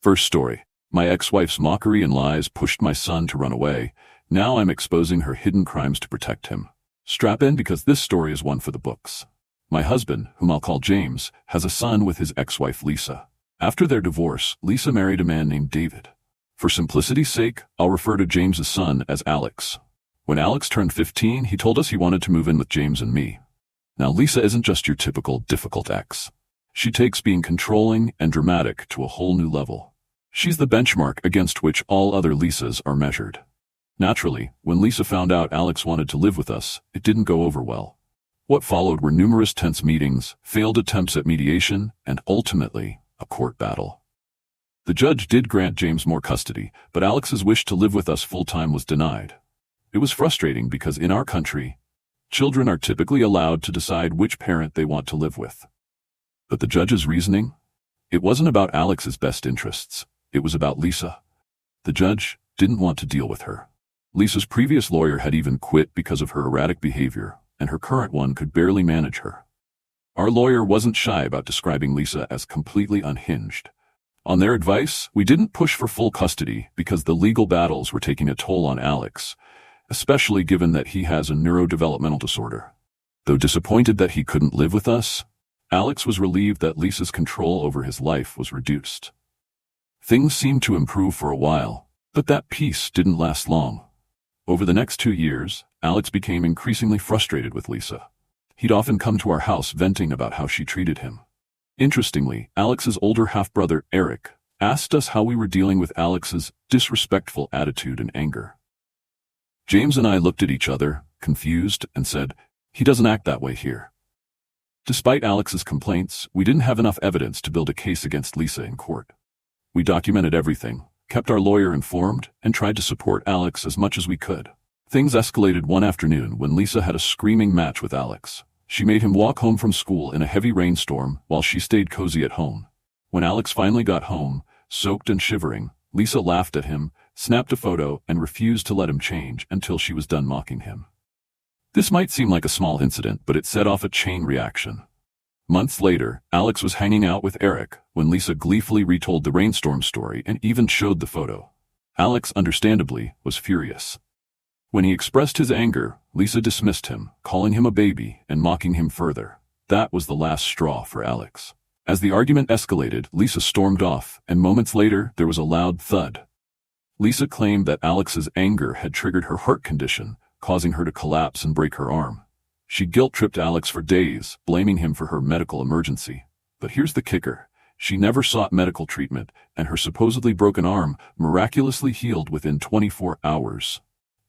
First story. My ex-wife's mockery and lies pushed my son to run away. Now I'm exposing her hidden crimes to protect him. Strap in because this story is one for the books. My husband, whom I'll call James, has a son with his ex-wife Lisa. After their divorce, Lisa married a man named David. For simplicity's sake, I'll refer to James's son as Alex. When Alex turned 15, he told us he wanted to move in with James and me. Now Lisa isn't just your typical difficult ex. She takes being controlling and dramatic to a whole new level. She's the benchmark against which all other Lisas are measured. Naturally, when Lisa found out Alex wanted to live with us, it didn't go over well. What followed were numerous tense meetings, failed attempts at mediation, and ultimately, a court battle. The judge did grant James more custody, but Alex's wish to live with us full-time was denied. It was frustrating because in our country, children are typically allowed to decide which parent they want to live with. But the judge's reasoning? It wasn't about Alex's best interests. It was about Lisa. The judge didn't want to deal with her. Lisa's previous lawyer had even quit because of her erratic behavior, and her current one could barely manage her. Our lawyer wasn't shy about describing Lisa as completely unhinged. On their advice, we didn't push for full custody because the legal battles were taking a toll on Alex, especially given that he has a neurodevelopmental disorder. Though disappointed that he couldn't live with us, Alex was relieved that Lisa's control over his life was reduced. Things seemed to improve for a while, but that peace didn't last long. Over the next 2 years, Alex became increasingly frustrated with Lisa. He'd often come to our house venting about how she treated him. Interestingly, Alex's older half-brother, Eric, asked us how we were dealing with Alex's disrespectful attitude and anger. James and I looked at each other, confused, and said, "He doesn't act that way here." Despite Alex's complaints, we didn't have enough evidence to build a case against Lisa in court. We documented everything, kept our lawyer informed, and tried to support Alex as much as we could. Things escalated one afternoon when Lisa had a screaming match with Alex. She made him walk home from school in a heavy rainstorm while she stayed cozy at home. When Alex finally got home, soaked and shivering, Lisa laughed at him, snapped a photo, and refused to let him change until she was done mocking him. This might seem like a small incident, but it set off a chain reaction. Months later, Alex was hanging out with Eric when Lisa gleefully retold the rainstorm story and even showed the photo. Alex, understandably, was furious. When he expressed his anger, Lisa dismissed him, calling him a baby and mocking him further. That was the last straw for Alex. As the argument escalated, Lisa stormed off, and moments later, there was a loud thud. Lisa claimed that Alex's anger had triggered her heart condition, causing her to collapse and break her arm. She guilt-tripped Alex for days, blaming him for her medical emergency. But here's the kicker. She never sought medical treatment, and her supposedly broken arm miraculously healed within 24 hours.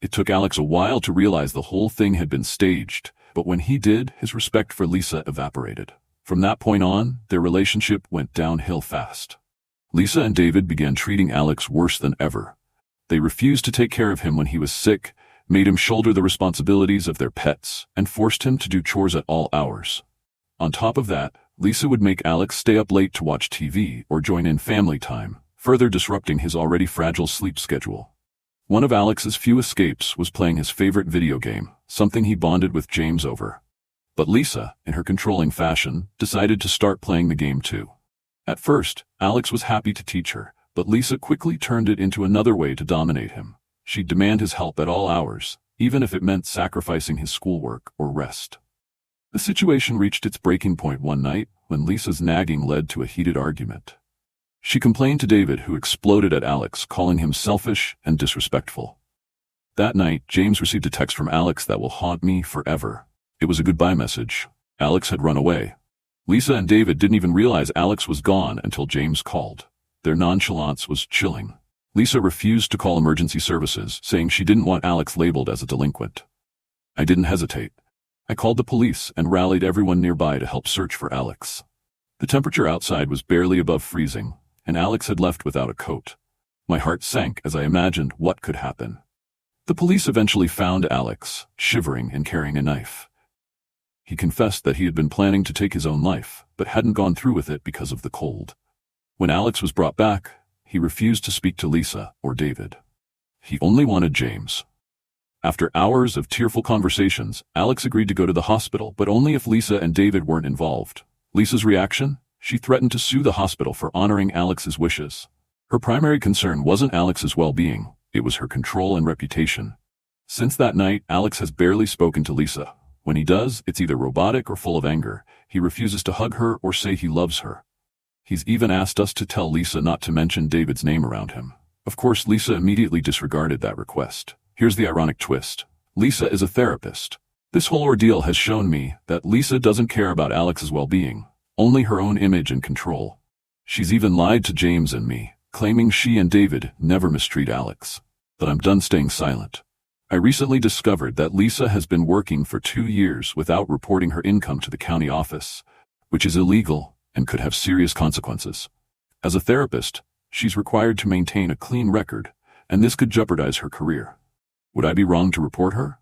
It took Alex a while to realize the whole thing had been staged, but when he did, his respect for Lisa evaporated. From that point on, their relationship went downhill fast. Lisa and David began treating Alex worse than ever. They refused to take care of him when he was sick, made him shoulder the responsibilities of their pets, and forced him to do chores at all hours. On top of that, Lisa would make Alex stay up late to watch TV or join in family time, further disrupting his already fragile sleep schedule. One of Alex's few escapes was playing his favorite video game, something he bonded with James over. But Lisa, in her controlling fashion, decided to start playing the game too. At first, Alex was happy to teach her, but Lisa quickly turned it into another way to dominate him. She'd demand his help at all hours, even if it meant sacrificing his schoolwork or rest. The situation reached its breaking point one night when Lisa's nagging led to a heated argument. She complained to David, who exploded at Alex, calling him selfish and disrespectful. That night, James received a text from Alex that will haunt me forever. It was a goodbye message. Alex had run away. Lisa and David didn't even realize Alex was gone until James called. Their nonchalance was chilling. Lisa refused to call emergency services, saying she didn't want Alex labeled as a delinquent. I didn't hesitate. I called the police and rallied everyone nearby to help search for Alex. The temperature outside was barely above freezing, and Alex had left without a coat. My heart sank as I imagined what could happen. The police eventually found Alex, shivering and carrying a knife. He confessed that he had been planning to take his own life, but hadn't gone through with it because of the cold. When Alex was brought back, he refused to speak to Lisa or David. He only wanted James. After hours of tearful conversations, Alex agreed to go to the hospital, but only if Lisa and David weren't involved. Lisa's reaction? She threatened to sue the hospital for honoring Alex's wishes. Her primary concern wasn't Alex's well-being, it was her control and reputation. Since that night, Alex has barely spoken to Lisa. When he does, it's either robotic or full of anger. He refuses to hug her or say he loves her. He's even asked us to tell Lisa not to mention David's name around him. Of course, Lisa immediately disregarded that request. Here's the ironic twist. Lisa is a therapist. This whole ordeal has shown me that Lisa doesn't care about Alex's well-being, only her own image and control. She's even lied to James and me, claiming she and David never mistreat Alex. But I'm done staying silent. I recently discovered that Lisa has been working for 2 years without reporting her income to the county office, which is illegal and could have serious consequences. As a therapist, she's required to maintain a clean record, and this could jeopardize her career. Would I be wrong to report her?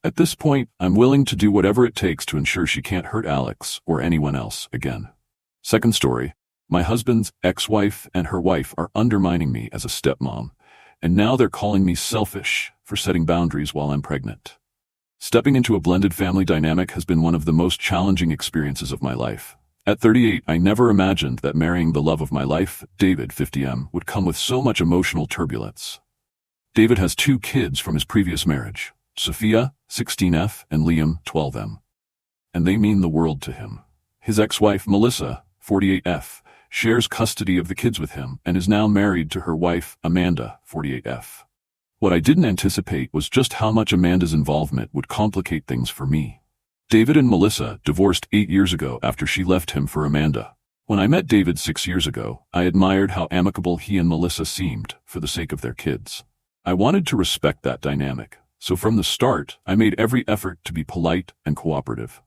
At this point, I'm willing to do whatever it takes to ensure she can't hurt Alex or anyone else again. Second story, my husband's ex-wife and her wife are undermining me as a stepmom, and now they're calling me selfish for setting boundaries while I'm pregnant. Stepping into a blended family dynamic has been one of the most challenging experiences of my life. At 38, I never imagined that marrying the love of my life, David, 50M, would come with so much emotional turbulence. David has 2 kids from his previous marriage, Sophia, 16F, and Liam, 12M. And they mean the world to him. His ex-wife, Melissa, 48F, shares custody of the kids with him and is now married to her wife, Amanda, 48F. What I didn't anticipate was just how much Amanda's involvement would complicate things for me. David and Melissa divorced 8 years ago after she left him for Amanda. When I met David 6 years ago, I admired how amicable he and Melissa seemed for the sake of their kids. I wanted to respect that dynamic, so from the start, I made every effort to be polite and cooperative.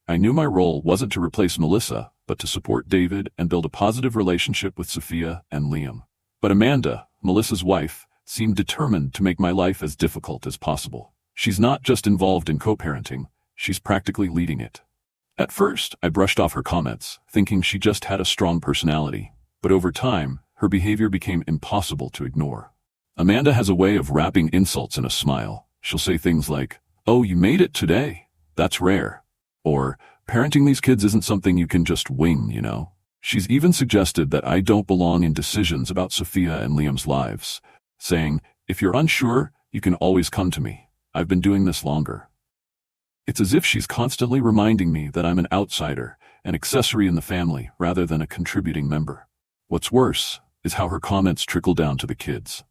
I knew my role wasn't to replace Melissa, but to support David and build a positive relationship with Sophia and Liam. But Amanda, Melissa's wife, seemed determined to make my life as difficult as possible. She's not just involved in co-parenting, she's practically leading it. At first, I brushed off her comments, thinking she just had a strong personality. But over time, her behavior became impossible to ignore. Amanda has a way of wrapping insults in a smile. She'll say things like, "Oh, you made it today. That's rare." Or, "Parenting these kids isn't something you can just wing, you know." She's even suggested that I don't belong in decisions about Sophia and Liam's lives, saying, "If you're unsure, you can always come to me. I've been doing this longer." It's as if she's constantly reminding me that I'm an outsider, an accessory in the family, rather than a contributing member. What's worse is how her comments trickle down to the kids.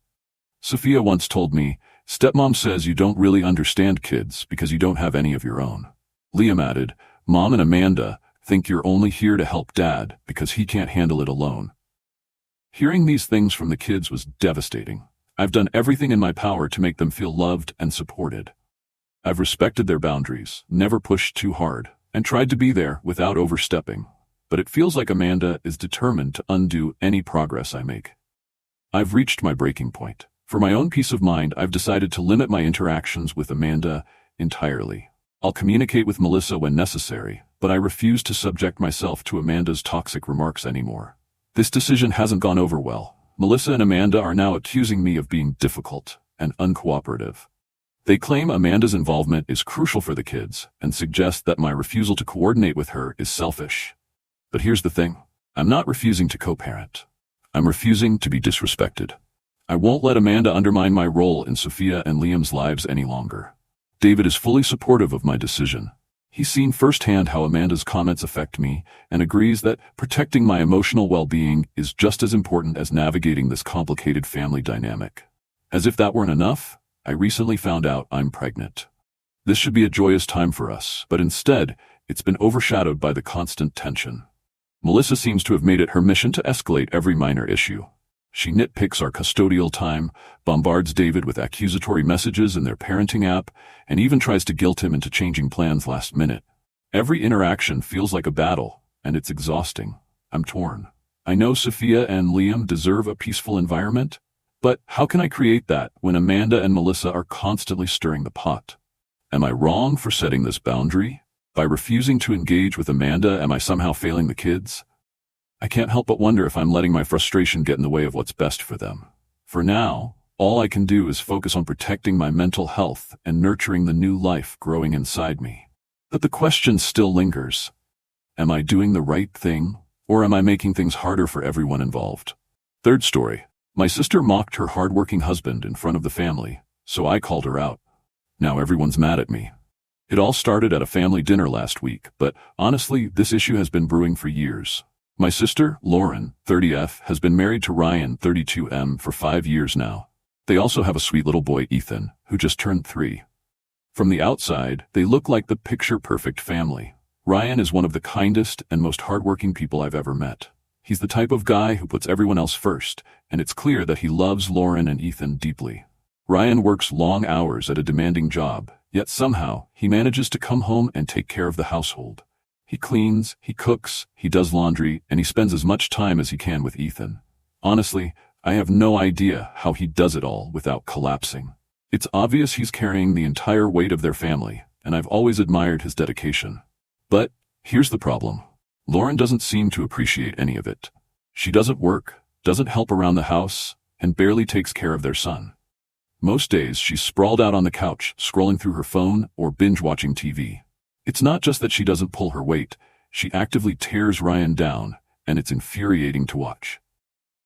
Sophia once told me, "Stepmom says you don't really understand kids because you don't have any of your own." Liam added, "Mom and Amanda think you're only here to help Dad because he can't handle it alone." Hearing these things from the kids was devastating. I've done everything in my power to make them feel loved and supported. I've respected their boundaries, never pushed too hard, and tried to be there without overstepping. But it feels like Amanda is determined to undo any progress I make. I've reached my breaking point. For my own peace of mind, I've decided to limit my interactions with Amanda entirely. I'll communicate with Melissa when necessary, but I refuse to subject myself to Amanda's toxic remarks anymore. This decision hasn't gone over well. Melissa and Amanda are now accusing me of being difficult and uncooperative. They claim Amanda's involvement is crucial for the kids and suggest that my refusal to coordinate with her is selfish. But here's the thing. I'm not refusing to co-parent. I'm refusing to be disrespected. I won't let Amanda undermine my role in Sophia and Liam's lives any longer. David is fully supportive of my decision. He's seen firsthand how Amanda's comments affect me and agrees that protecting my emotional well-being is just as important as navigating this complicated family dynamic. As if that weren't enough, I recently found out I'm pregnant. This should be a joyous time for us, but instead, it's been overshadowed by the constant tension. Melissa seems to have made it her mission to escalate every minor issue. She nitpicks our custodial time, bombards David with accusatory messages in their parenting app, and even tries to guilt him into changing plans last minute. Every interaction feels like a battle, and it's exhausting. I'm torn. I know Sophia and Liam deserve a peaceful environment, but how can I create that when Amanda and Melissa are constantly stirring the pot? Am I wrong for setting this boundary? By refusing to engage with Amanda, am I somehow failing the kids? I can't help but wonder if I'm letting my frustration get in the way of what's best for them. For now, all I can do is focus on protecting my mental health and nurturing the new life growing inside me. But the question still lingers. Am I doing the right thing, or am I making things harder for everyone involved? Third story. My sister mocked her hardworking husband in front of the family, so I called her out. Now everyone's mad at me. It all started at a family dinner last week, but honestly, this issue has been brewing for years. My sister, Lauren, 30F, has been married to Ryan, 32M, for 5 years now. They also have a sweet little boy, Ethan, who just turned 3. From the outside, they look like the picture-perfect family. Ryan is one of the kindest and most hardworking people I've ever met. He's the type of guy who puts everyone else first, and it's clear that he loves Lauren and Ethan deeply. Ryan works long hours at a demanding job, yet somehow he manages to come home and take care of the household. He cleans, he cooks, he does laundry, and he spends as much time as he can with Ethan. Honestly, I have no idea how he does it all without collapsing. It's obvious he's carrying the entire weight of their family, and I've always admired his dedication. But here's the problem. Lauren doesn't seem to appreciate any of it. She doesn't work, doesn't help around the house, and barely takes care of their son. Most days she's sprawled out on the couch, scrolling through her phone or binge-watching TV. It's not just that she doesn't pull her weight, she actively tears Ryan down, and it's infuriating to watch.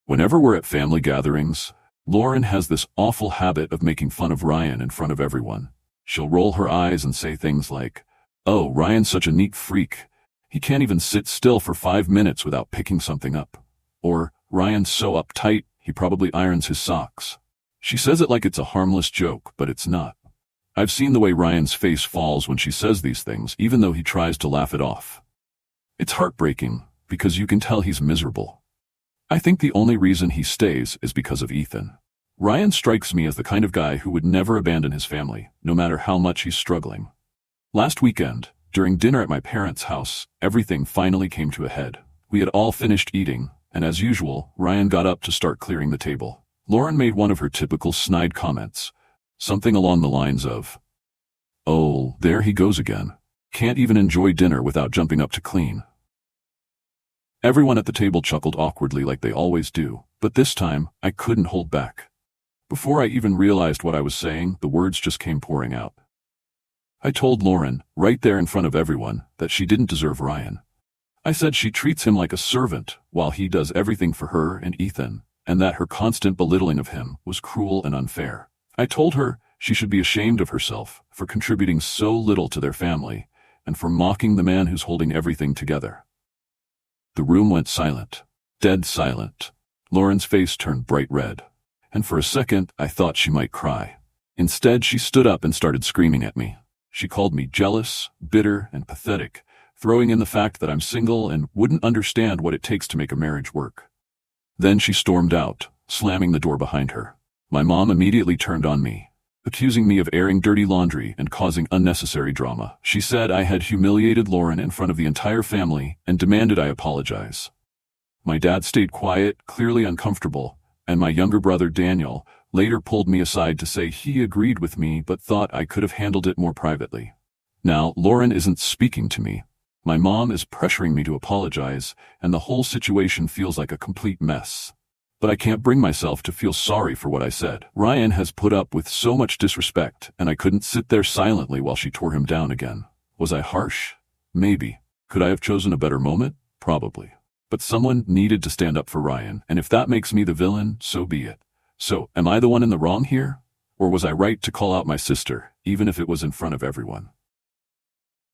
Whenever we're at family gatherings, Lauren has this awful habit of making fun of Ryan in front of everyone. She'll roll her eyes and say things like, "Oh, Ryan's such a neat freak. He can't even sit still for 5 minutes without picking something up." Or, "Ryan's so uptight, he probably irons his socks." She says it like it's a harmless joke, but it's not. I've seen the way Ryan's face falls when she says these things, even though he tries to laugh it off. It's heartbreaking, because you can tell he's miserable. I think the only reason he stays is because of Ethan. Ryan strikes me as the kind of guy who would never abandon his family, no matter how much he's struggling. Last weekend, during dinner at my parents' house, everything finally came to a head. We had all finished eating, and as usual, Ryan got up to start clearing the table. Lauren made one of her typical snide comments, something along the lines of, "Oh, there he goes again. Can't even enjoy dinner without jumping up to clean." Everyone at the table chuckled awkwardly like they always do, but this time, I couldn't hold back. Before I even realized what I was saying, the words just came pouring out. I told Lauren, right there in front of everyone, that she didn't deserve Ryan. I said she treats him like a servant, while he does everything for her and Ethan, and that her constant belittling of him was cruel and unfair. I told her she should be ashamed of herself for contributing so little to their family, and for mocking the man who's holding everything together. The room went silent. Dead silent. Lauren's face turned bright red, and for a second I thought she might cry. Instead, she stood up and started screaming at me. She called me jealous, bitter, and pathetic, throwing in the fact that I'm single and wouldn't understand what it takes to make a marriage work. Then she stormed out, slamming the door behind her. My mom immediately turned on me, accusing me of airing dirty laundry and causing unnecessary drama. She said I had humiliated Lauren in front of the entire family and demanded I apologize. My dad stayed quiet, clearly uncomfortable, and my younger brother Daniel later pulled me aside to say he agreed with me but thought I could have handled it more privately. Now, Lauren isn't speaking to me. My mom is pressuring me to apologize, and the whole situation feels like a complete mess. But I can't bring myself to feel sorry for what I said. Ryan has put up with so much disrespect, and I couldn't sit there silently while she tore him down again. Was I harsh? Maybe. Could I have chosen a better moment? Probably. But someone needed to stand up for Ryan, and if that makes me the villain, so be it. So, am I the one in the wrong here? Or was I right to call out my sister, even if it was in front of everyone?